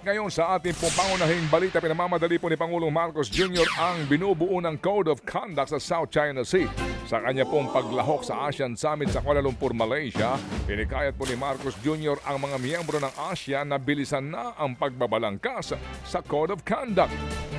ngayon sa ating pong pangunahing balita, pinamamadali po ni Pangulong Marcos Jr. ang binubuo ng Code of Conduct sa South China Sea. Sa kanya pong paglahok sa ASEAN Summit sa Kuala Lumpur, Malaysia, inikayat po ni Marcos Jr. ang mga miyembro ng ASEAN na bilisan na ang pagbabalangkas sa Code of Conduct.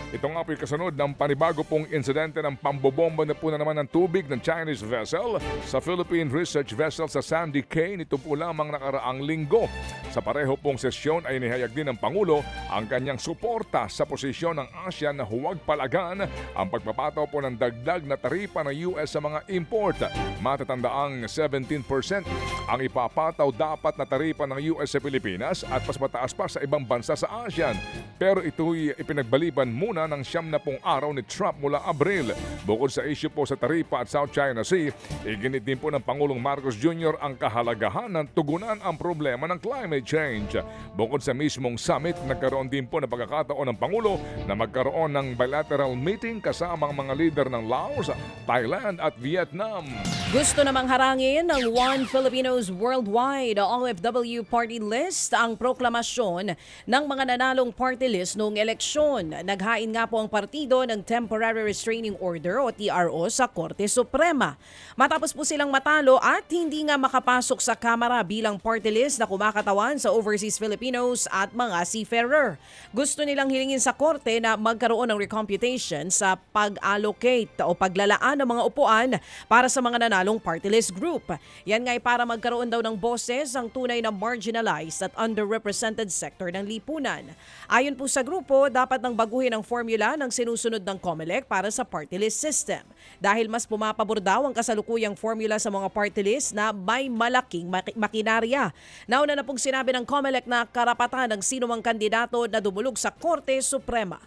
Ito nga po yung kasunod ng panibago pong insidente ng pambobomba na po na naman ng tubig ng Chinese vessel sa Philippine Research Vessel sa Sandy Cay nito po lamang nakaraang linggo. Sa pareho pong sesyon ay nihayag din ng Pangulo ang kanyang suporta sa posisyon ng ASEAN na huwag palagan ang pagpapataw po ng dagdag na taripa ng US sa mga import. Matatandaang 17% ang ipapataw dapat na taripa ng US sa Pilipinas at mas mataas pa sa ibang bansa sa ASEAN. Pero ito'y ipinagbaliban muna ng 70 araw ni Trump mula Abril. Bukod sa issue po sa taripa at South China Sea, iginit din po ng Pangulong Marcos Jr. ang kahalagahan ng tugunan ang problema ng climate change. Bukod sa mismong summit, nagkaroon din po ng pagkakataon ng Pangulo na magkaroon ng bilateral meeting kasama ang mga leader ng Laos, Thailand at Vietnam. Gusto namang harangin ng One Filipinos Worldwide OFW Party List ang proklamasyon ng mga nanalong party list noong eleksyon. Naghain nga po ang partido ng Temporary Restraining Order o TRO sa Korte Suprema. Matapos po silang matalo at hindi nga makapasok sa Kamara bilang party list na kumakatawan sa overseas Filipinos at mga seafarer. Gusto nilang hilingin sa Korte na magkaroon ng recomputation sa pag-allocate o paglalaan ng mga upuan para sa mga nanalong party list group. Yan nga ay para magkaroon daw ng boses ang tunay na marginalized at underrepresented sector ng lipunan. Ayon po sa grupo, dapat nang baguhin ang formula ng sinusunod ng COMELEC para sa party list system. Dahil mas pumapabor daw ang kasalukuyang formula sa mga party list na may malaking makinarya. Nauna na pong sinabi ng COMELEC na karapatan ng sinumang kandidato na dumulog sa Korte Suprema.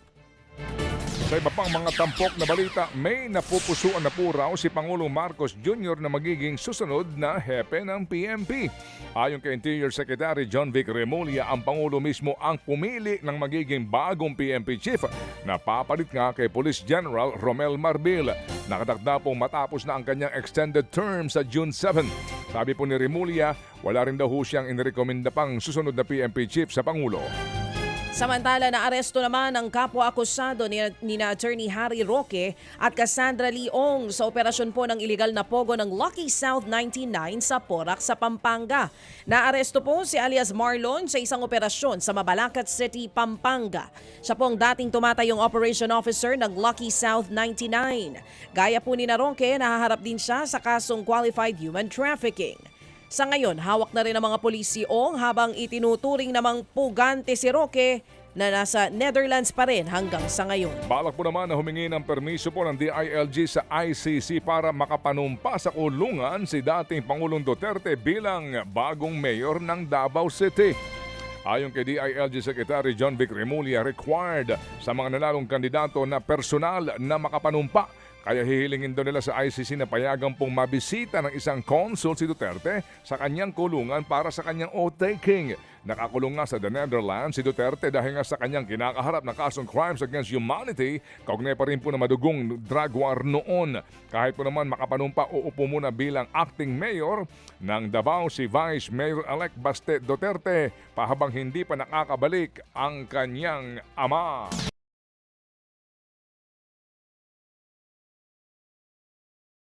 Sa iba pang mga tampok na balita, may napupusuan na po raw si Pangulong Marcos Jr. na magiging susunod na hepe ng PNP. Ayon kay Interior Secretary John Vic Remulla, ang Pangulo mismo ang pumili ng magiging bagong PNP chief na papalit nga kay Police General Romel Marbil. Nakatakda pong matapos na ang kanyang extended term sa June 7. Sabi po ni Remulla, wala rin daw ho siyang inirekomenda pang susunod na PNP chief sa Pangulo. Samantala, naaresto naman ang kapwa-akusado ni Attorney Harry Roque at Cassandra Leong sa operasyon po ng iligal na pogo ng Lucky South 99 sa Porac sa Pampanga. Naaresto po si alias Marlon sa isang operasyon sa Mabalacat City, Pampanga. Siya po ang dating tumatayong operation officer ng Lucky South 99. Gaya po ni Roque, nahaharap din siya sa kasong qualified human trafficking. Sa ngayon, hawak na rin ng mga polisiong habang itinuturing namang pugante si Roque na nasa Netherlands pa rin hanggang sa ngayon. Balak po naman na humingi ng permiso po ng DILG sa ICC para makapanumpa sa kulungan si dating Pangulong Duterte bilang bagong mayor ng Davao City. Ayon kay DILG Secretary John Vic Remulla, required sa mga nanalong kandidato na personal na makapanumpa. Kaya hihilingin daw nila sa ICC na payagan pong mabisita ng isang consul si Duterte sa kanyang kulungan para sa kanyang oath-taking. Nakakulong nga sa the Netherlands si Duterte dahil nga sa kanyang kinakaharap na kasong crimes against humanity, kaugnay pa rin po na madugong drug war noon. Kahit po naman makapanumpa, uupo muna bilang acting mayor ng Davao si Vice Mayor-elect Baste Duterte pahabang hindi pa nakakabalik ang kanyang ama.